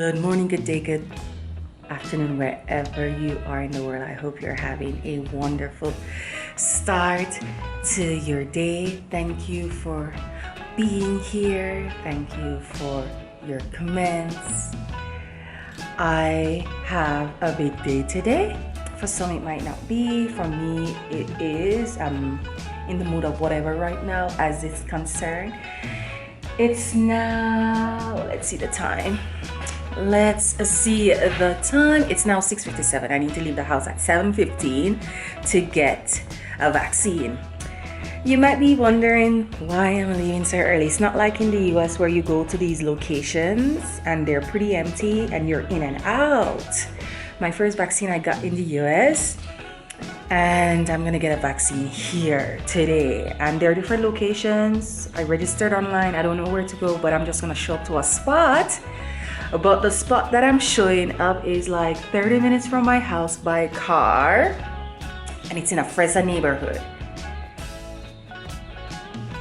Good morning, good day, good afternoon, wherever you are in the world. I hope you're having a wonderful start to your day. Thank you for being here. Thank you for your comments. I have a big day today. For some, it might not be. For me, it is. I'm in the mood of whatever right now as it's concerned. It's now, let's see the time. It's now 6:57. I need to leave the house at 7:15 to get a vaccine. You might be wondering why I'm leaving so early. It's not like in the US where you go to these locations and they're pretty empty and you're in and out. My first vaccine I got in the US, and I'm gonna get a vaccine here today. And there are different locations. I registered online. I don't know where to go, but I'm just gonna show up to a spot. But the spot that I'm showing up is like 30 minutes from my house by car, and it's in a Fresa neighborhood.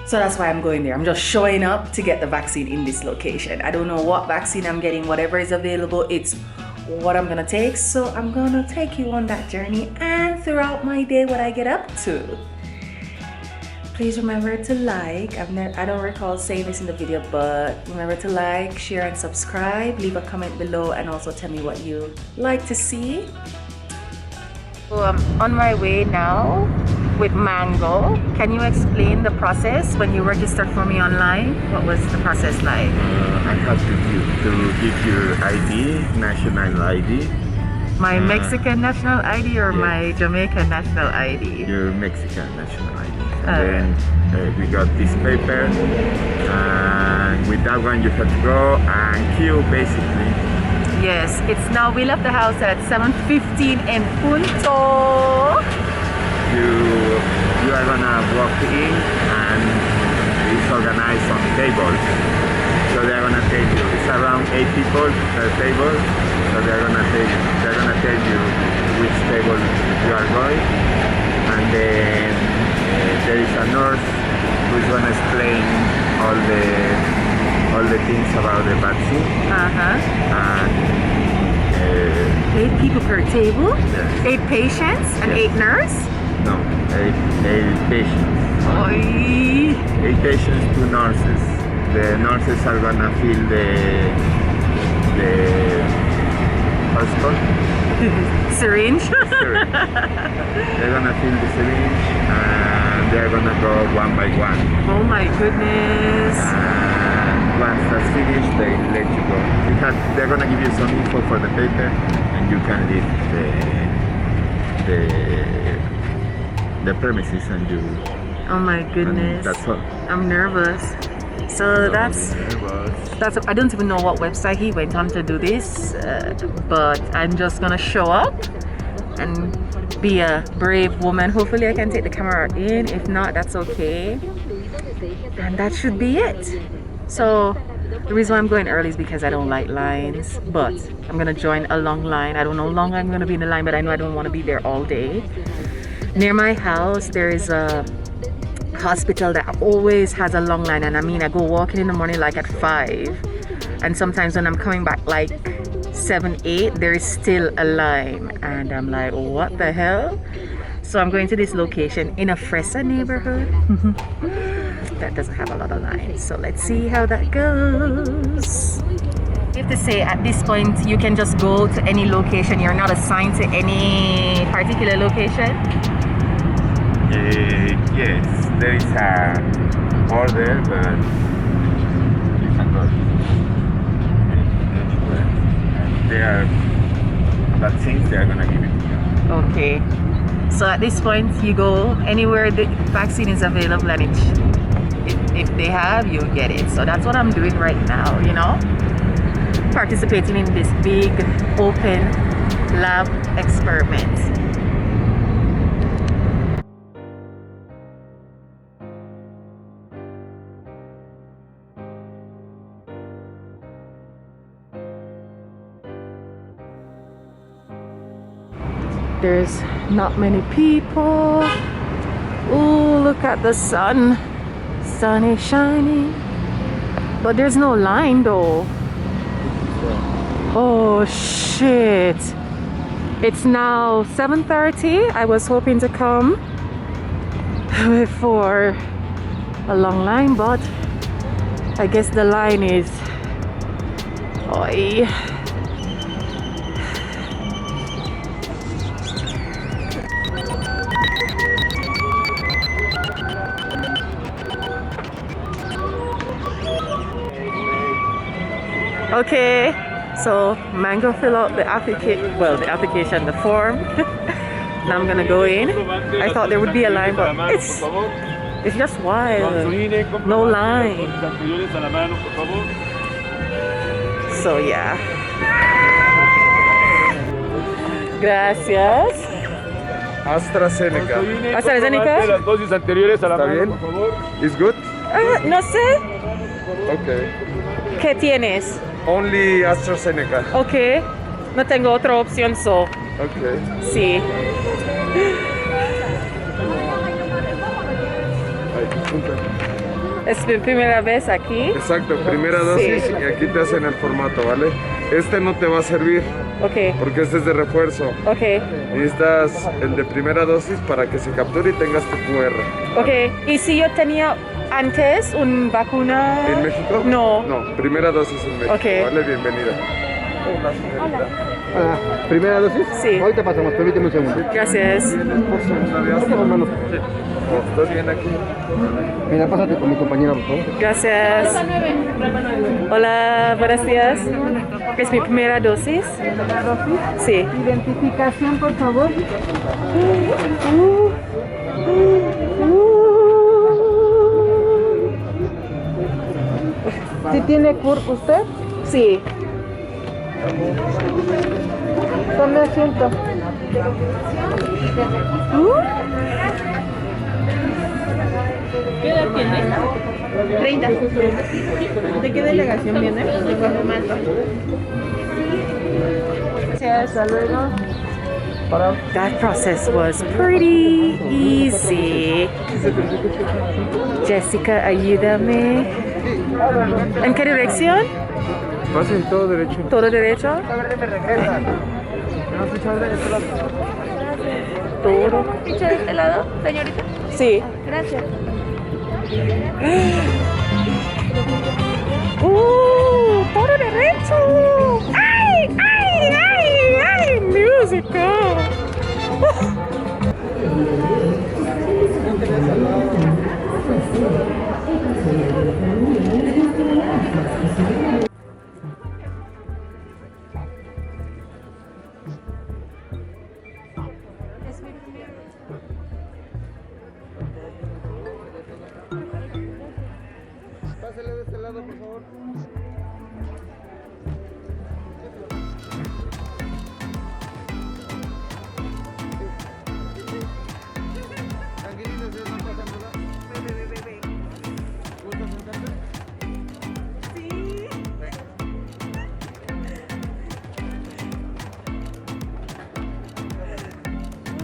So that's why I'm going there. I'm just showing up to get the vaccine in this location. I don't know what vaccine I'm getting, whatever is available, it's what I'm gonna take. So I'm gonna take you on that journey and throughout my day what I get up to. Please remember to like. I don't recall saying this in the video, but remember to like, share, and subscribe. Leave a comment below and also tell me what you like to see. So I'm on my way now with Mango. Can you explain the process when you registered for me online? What was the process like? I have to give your ID, national ID. My Mexican national ID or yes. my Jamaican national ID? Your Mexican national ID. And then we got this paper, and with that one you have to go and queue basically. Yes, it's now, we left the house at 7:15 in punto. You are gonna walk in and it's organized on tables. So they're gonna tell you, it's around 8 people per table. So they're gonna tell you which table you are going, and then there is a nurse who's gonna explain all the things about the vaccine. And 8 people per table? Yes. 8 patients and Yes. 8 nurses? No, 8 patients. Oy. 8 patients, 2 nurses. The nurses are gonna fill the what's it called? Syringe? Syringe. They're gonna fill the syringe and they're gonna go one by one. Oh my goodness. And once that's finished, they let you go. They're gonna give you some info for the paper, and you can leave the premises and you. Oh my goodness. That's all. I'm nervous. So that's I don't even know what website he went on to do this, but I'm just gonna show up and be a brave woman. Hopefully I can take the camera in. If not, that's okay. And that should be it. So the reason why I'm going early is because I don't like lines, but I'm gonna join a long line. I don't know how long I'm gonna be in the line, but I know I don't want to be there all day. Near my house there is a hospital that always has a long line, and I mean I go walking in the morning like at 5, and sometimes when I'm coming back like 7, 8, there is still a line, and I'm like, what the hell? So I'm going to this location in a Fresa neighborhood that doesn't have a lot of lines, so let's see how that goes. I have to say, at this point you can just go to any location. You're not assigned to any particular location. Yes, there is a order, but you can go anywhere. They are vaccines, they are gonna give it to you. Okay, so at this point you go anywhere the vaccine is available, and if they have, you get it. So that's what I'm doing right now, you know, participating in this big open lab experiment. There's not many people. Oh, look at the sun. Sun is shining. But there's no line though. Oh shit. It's now 7:30. I was hoping to come before a long line, but I guess the line is oi. Okay, so Mango fill out the application, the form. Now I'm gonna go in. I thought there would be a line, but it's just wild. No line. So yeah. Gracias. AstraZeneca. AstraZeneca. Las dosis anteriores a la ¿Está mano, bien? por favor. Is good? No sé. Okay. ¿Qué tienes? Only AstraZeneca. Ok. No tengo otra opción, so. Okay. Sí. Es mi primera vez aquí. Exacto, primera dosis Sí. y aquí te hacen el formato, ¿vale? Este no te va a servir Ok. porque este es de refuerzo. Ok. Necesitas el de primera dosis para que se capture y tengas tu QR. Ok. ¿Y si yo tenía antes una vacuna? ¿En México? No. No, primera dosis en México. Ok. Vale, bienvenida. Hola, señorita. Ah, ¿primera dosis? Sí. Ahorita pasamos, permíteme un segundo. Gracias. ¿Vienes por segunda de Astra? Hermano, ¿Estás bien aquí? mira, pásate con mi compañera, por favor. Gracias. Hola, buenos días. Es mi primera dosis. Sí. Identificación, por favor. ¿Sí tiene CUR usted? Sí. Tome asiento. ¿Qué edad tiene? 30. ¿De qué delegación viene? De Guatemala. Gracias, hasta luego. That process was pretty easy. Jessica, ayúdame. ¿En qué dirección? Pasen todo derecho. ¿Todo derecho? Todo. ¿Ficha de este lado, señorita? Sí. Gracias. Todo derecho. ¡Ay, ay, ay, ay! Música. Pásale de este lado, por favor. Tranquilízate, no pasa nada. ¿Gusta sentarte?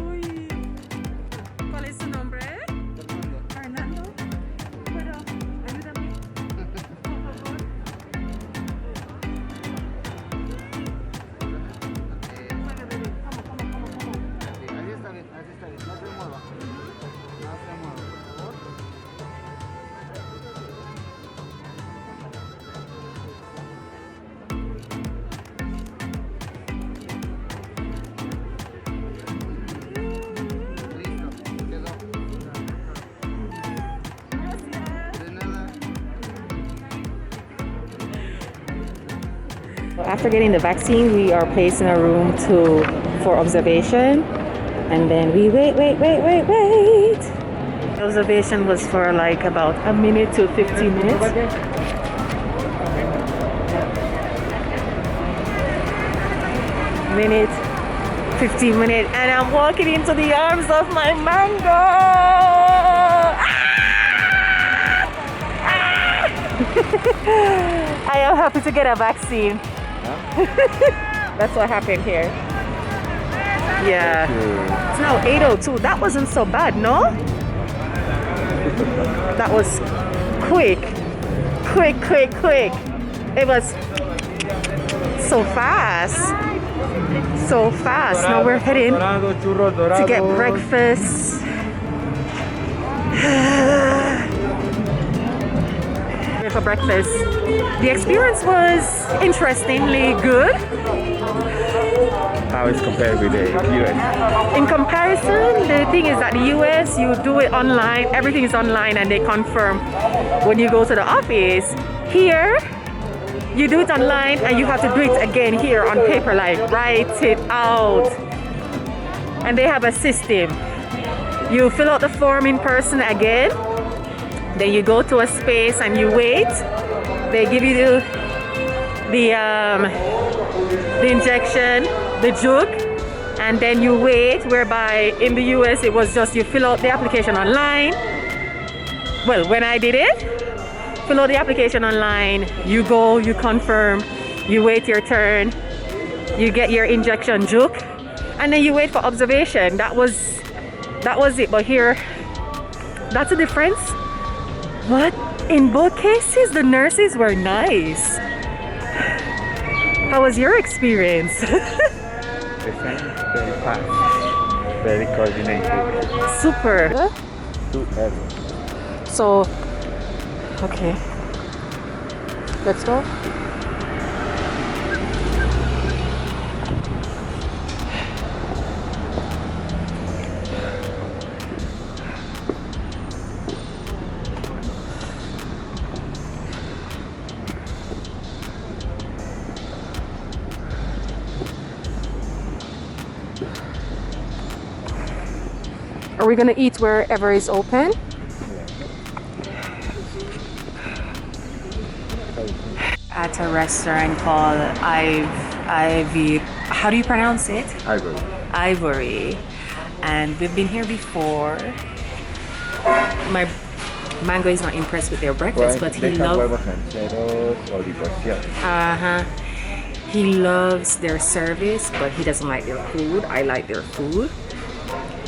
Uy. ¿Cuál es su nombre? Fernando. Bueno, ayúdame, por favor. Bueno, bebé, vamos. Así está bien, así está bien. No se mueva. No se mueva, por favor. Listo, quedó. De nada. After getting the vaccine, we are placed in a room for observation, and then we wait. The observation was for like about a minute to 15 minutes. Minute, 15 minutes, and I'm walking into the arms of my mango. I am happy to get a vaccine. That's what happened here. Yeah. It's now 8:02. That wasn't so bad, no? That was quick. It was So fast. So fast. Now we're heading to get breakfast. For breakfast. The experience was interestingly good. How is compared with the US? In comparison, the thing is that the US, you do it online, everything is online and they confirm when you go to the office. Here, you do it online and you have to do it again here on paper, like write it out. And they have a system. You fill out the form in person again, then you go to a space and you wait. They give you the injection, the jug, and then you wait, whereby in the US it was just you fill out the application online. Well, when I did it, fill out the application online, you go, you confirm, you wait your turn, you get your injection jug, and then you wait for observation. That was it. But here, that's a difference. But in both cases, the nurses were nice. How was your experience? The same, very fast, very coordinated. Super. Too early. So, okay. Let's go. Are we gonna eat wherever is open? At a restaurant called Ivy. How do you pronounce it? Ivory. Ivory. And we've been here before. My Mango is not impressed with their breakfast, but he loves. He loves their service, but he doesn't like their food. I like their food.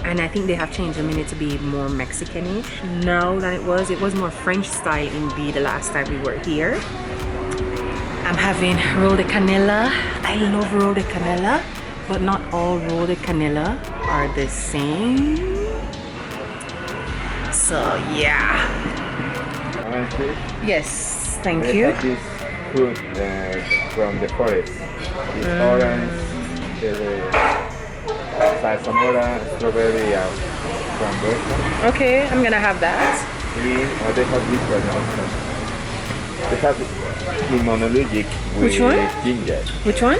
And I think they have changed the menu to be more Mexican-ish now than it was. It was more French style indeed the last time we were here. I'm having roll de canela. I love roll de canela, but not all roll de canela are the same. So yeah. Yes, thank you. This fruit from the forest. It's orange, Zamora, strawberry, frambuesa. Okay, I'm gonna have that. Green, or they have this one also. They have immunologic with Which one? ginger. Which one?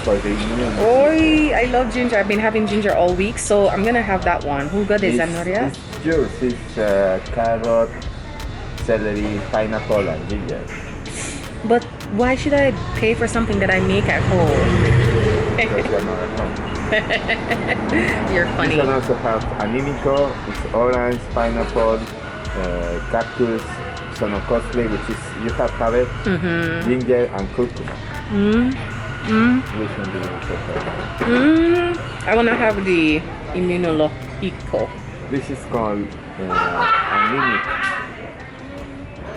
For the immune. Oi, I love ginger. I've been having ginger all week, so I'm gonna have that one. Who got this, Anoria? It's juice. It's carrot, celery, pineapple, and ginger. But why should I pay for something that I make at home? Because you're not at home. You're funny. You can also have animico, it's orange, pineapple, cactus, sonocostle, which is you have it, ginger and curcuma. Which one do you prefer? I wanna have the immunologico. This is called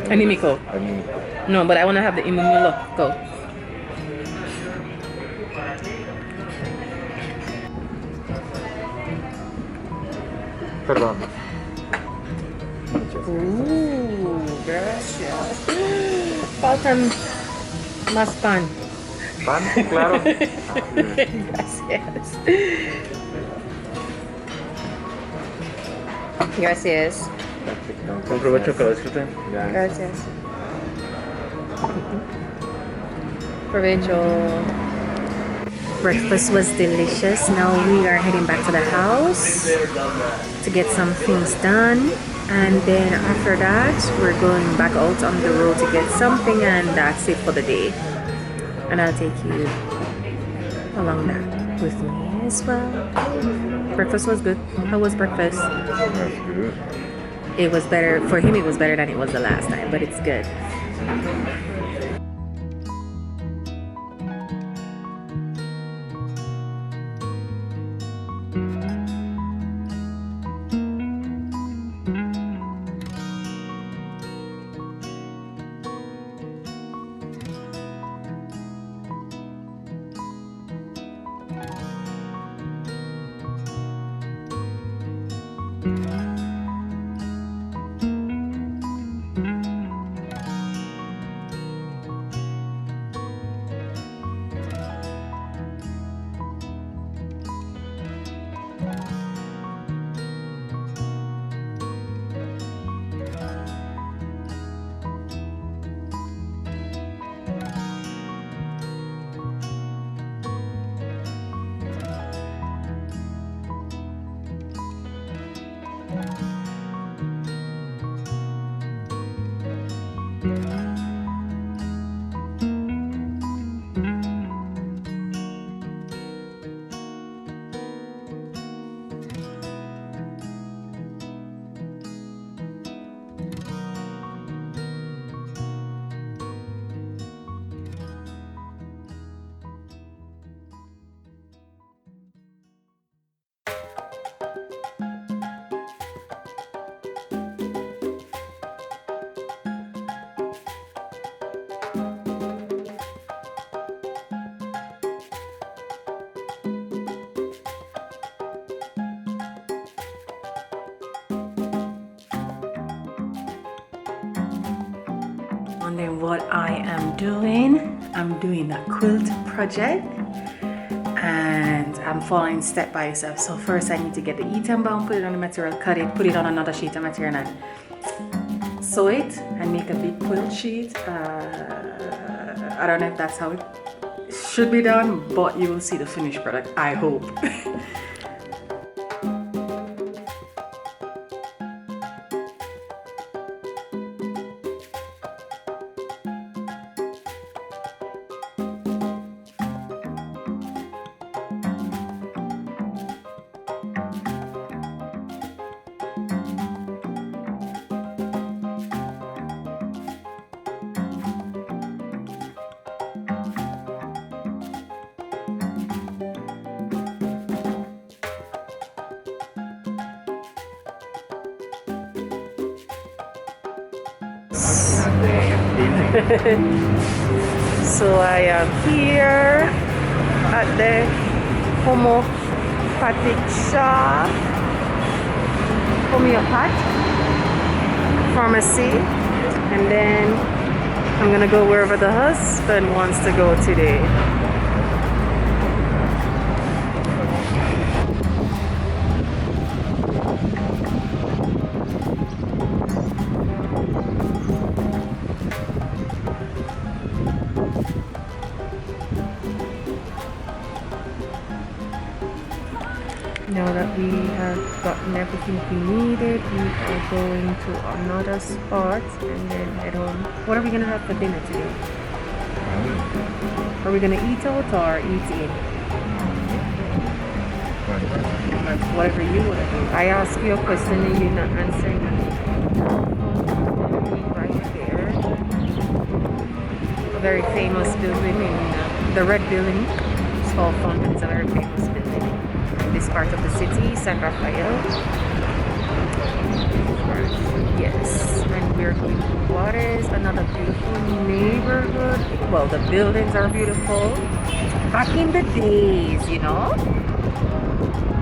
Animico. animico. No, but I wanna have the immunologico. Perdón. Gracias. Faltan más pan. ¿Pan? Claro. Gracias. Gracias. Buen provecho, que lo disfruten. Gracias. Provecho. Breakfast was delicious. Now we are heading back to the house to get some things done, and then after that we're going back out on the road to get something, and that's it for the day. And I'll take you along that with me as well. Breakfast was good. How was breakfast? That's good. It was better for him. It was better than it was the last time, but it's good. Wondering what I am doing. I'm doing a quilt project and I'm following step by step. So first I need to get the eaten bound, put it on the material, cut it, put it on another sheet of material and sew it and make a big quilt sheet. I don't know if that's how it should be done, but you will see the finished product, I hope. So I am here at the homeopathic shop, homeopath pharmacy, and then I'm gonna go wherever the husband wants to go today. Now that we have gotten everything we needed, we are going to another spot and then head home. What are we gonna have for dinner today? Are we gonna eat out or eat in? Whatever you want to do. I ask you a question and you're not answering it. Right there. A very famous building in the red building. It's called Fountain. It's a very famous building. This part of the city, San Rafael. Yes, and we're going to Juarez, another beautiful neighborhood. Well, the buildings are beautiful. Back in the days, you know.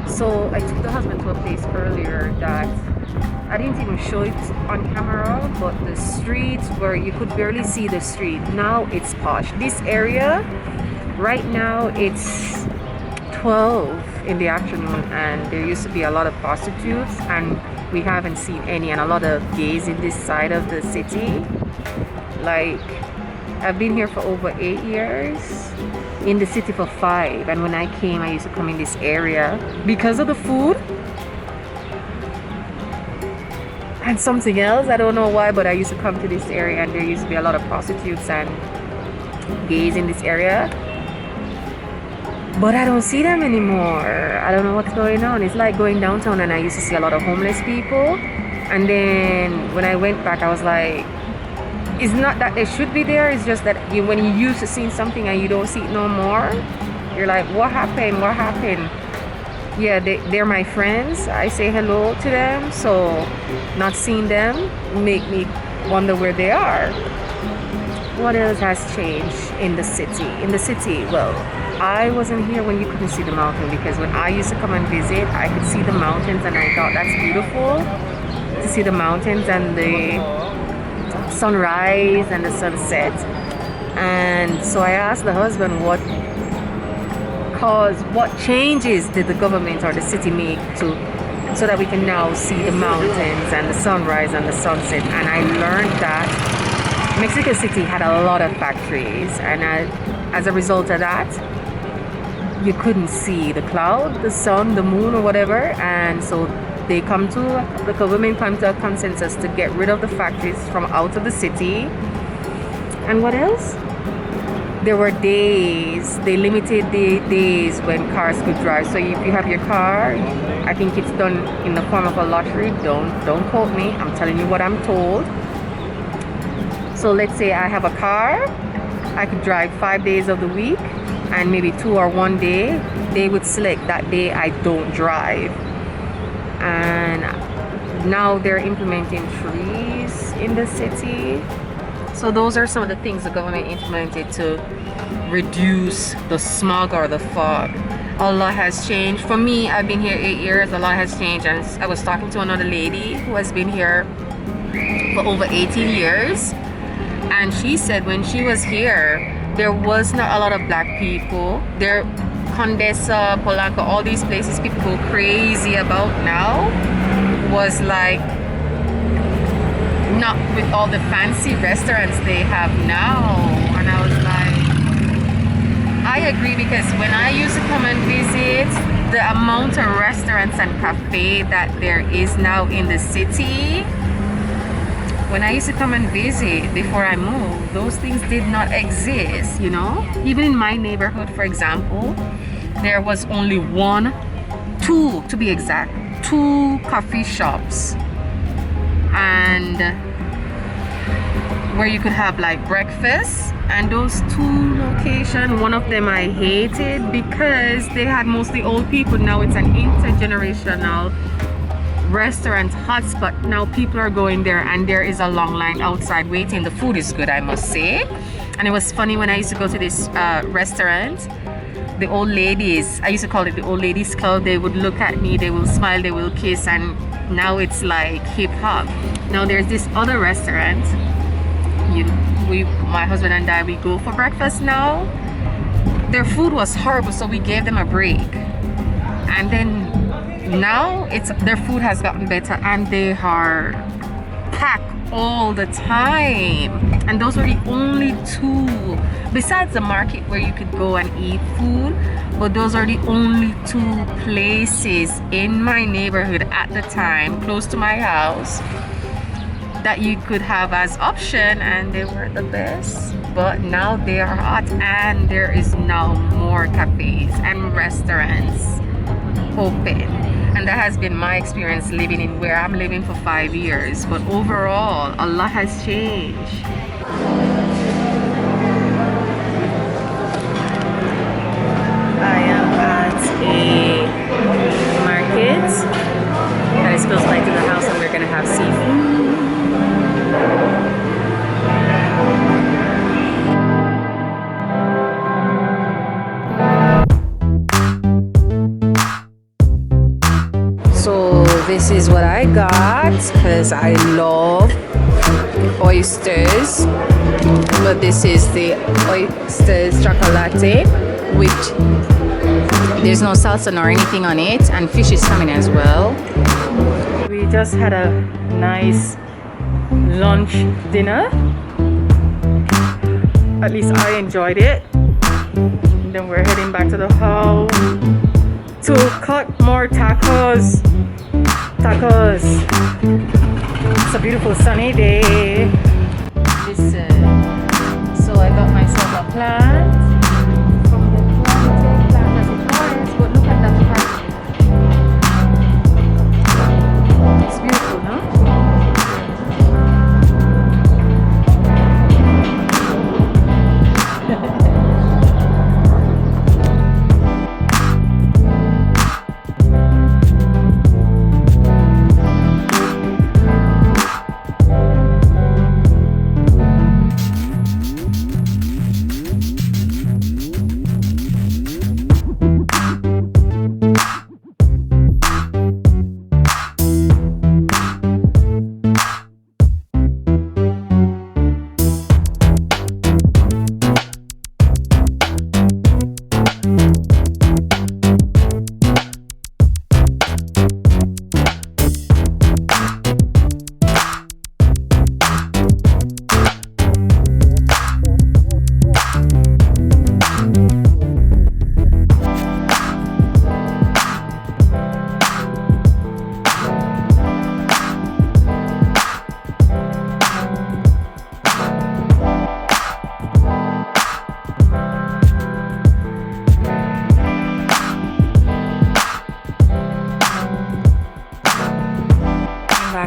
So I took the husband to a place earlier that I didn't even show it on camera, but the streets where you could barely see the street. Now it's posh. This area, right now it's 12 in the afternoon and there used to be a lot of prostitutes and we haven't seen any, and a lot of gays in this side of the city. Like, I've been here for over 8 years, in the city for 5, and when I came I used to come in this area because of the food and something else, I don't know why, but I used to come to this area and there used to be a lot of prostitutes and gays in this area. But I don't see them anymore. I don't know what's going on. It's like going downtown and I used to see a lot of homeless people. And then when I went back, I was like, it's not that they should be there. It's just that when you used to see something and you don't see it no more, you're like, what happened? What happened? Yeah, they're my friends. I say hello to them. So not seeing them make me wonder where they are. What else has changed in the city? In the city, well, I wasn't here when you couldn't see the mountain, because when I used to come and visit, I could see the mountains and I thought that's beautiful to see the mountains and the sunrise and the sunset. And so I asked the husband what changes did the government or the city make so that we can now see the mountains and the sunrise and the sunset. And I learned that Mexico City had a lot of factories, and as a result of that, you couldn't see the cloud, the sun, the moon, or whatever. And so the government come to a consensus to get rid of the factories from out of the city. And what else? There were days, they limited the days when cars could drive. So if you have your car, I think it's done in the form of a lottery. Don't quote me, I'm telling you what I'm told. So let's say I have a car, I could drive 5 days of the week, and maybe 2 or 1 day, they would select that day I don't drive. And now they're implementing trees in the city. So those are some of the things the government implemented to reduce the smog or the fog. A lot has changed. For me, I've been here 8 years, a lot has changed. And I was talking to another lady who has been here for over 18 years. And she said when she was here, there was not a lot of black people. There, Condesa, Polanco, all these places people go crazy about now was like not with all the fancy restaurants they have now. And I was like, I agree, because when I used to come and visit, the amount of restaurants and cafe that there is now in the city, when I used to come and visit before I moved, those things did not exist, you know? Even in my neighborhood, for example, there was only two to be exact, 2 coffee shops, and where you could have like breakfast. And those 2 locations, one of them I hated because they had mostly old people. Now it's an intergenerational restaurant hotspot. Now people are going there and there is a long line outside waiting. The food is good, I must say. And it was funny when I used to go to this restaurant, the old ladies, I used to call it the old ladies club, they would look at me, they will smile, they will kiss, and now it's like hip hop. Now there's this other restaurant, my husband and I, we go for breakfast now. Their food was horrible, so we gave them a break. And then now their food has gotten better, and they are packed all the time. And those were the only 2, besides the market where you could go and eat food, but those are the only 2 places in my neighborhood at the time, close to my house, that you could have as option, and they were the best. But now they are hot, and there is now more cafes and restaurants open. And that has been my experience living in where I'm living for 5 years. But overall, a lot has changed. I am at a market that is close by to the house, and we're gonna have seafood. So this is what I got, because I love oysters. But this is the oysters chocolate, which there's no salsa nor anything on it, and fish is coming as well. We just had a nice lunch dinner. At least I enjoyed it. And then we're heading back to the house to cut more tacos. It's a beautiful sunny day. Listen, so I got myself a plant from the plant as it was, but look at that plant. It's beautiful, no?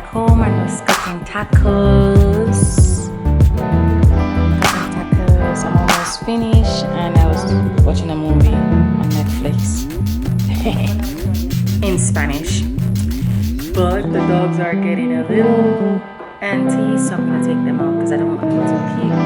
home and was cooking tacos. I'm almost finished and I was watching a movie on Netflix in Spanish. But the dogs are getting a little antsy, so I'm gonna take them out because I don't want them to pee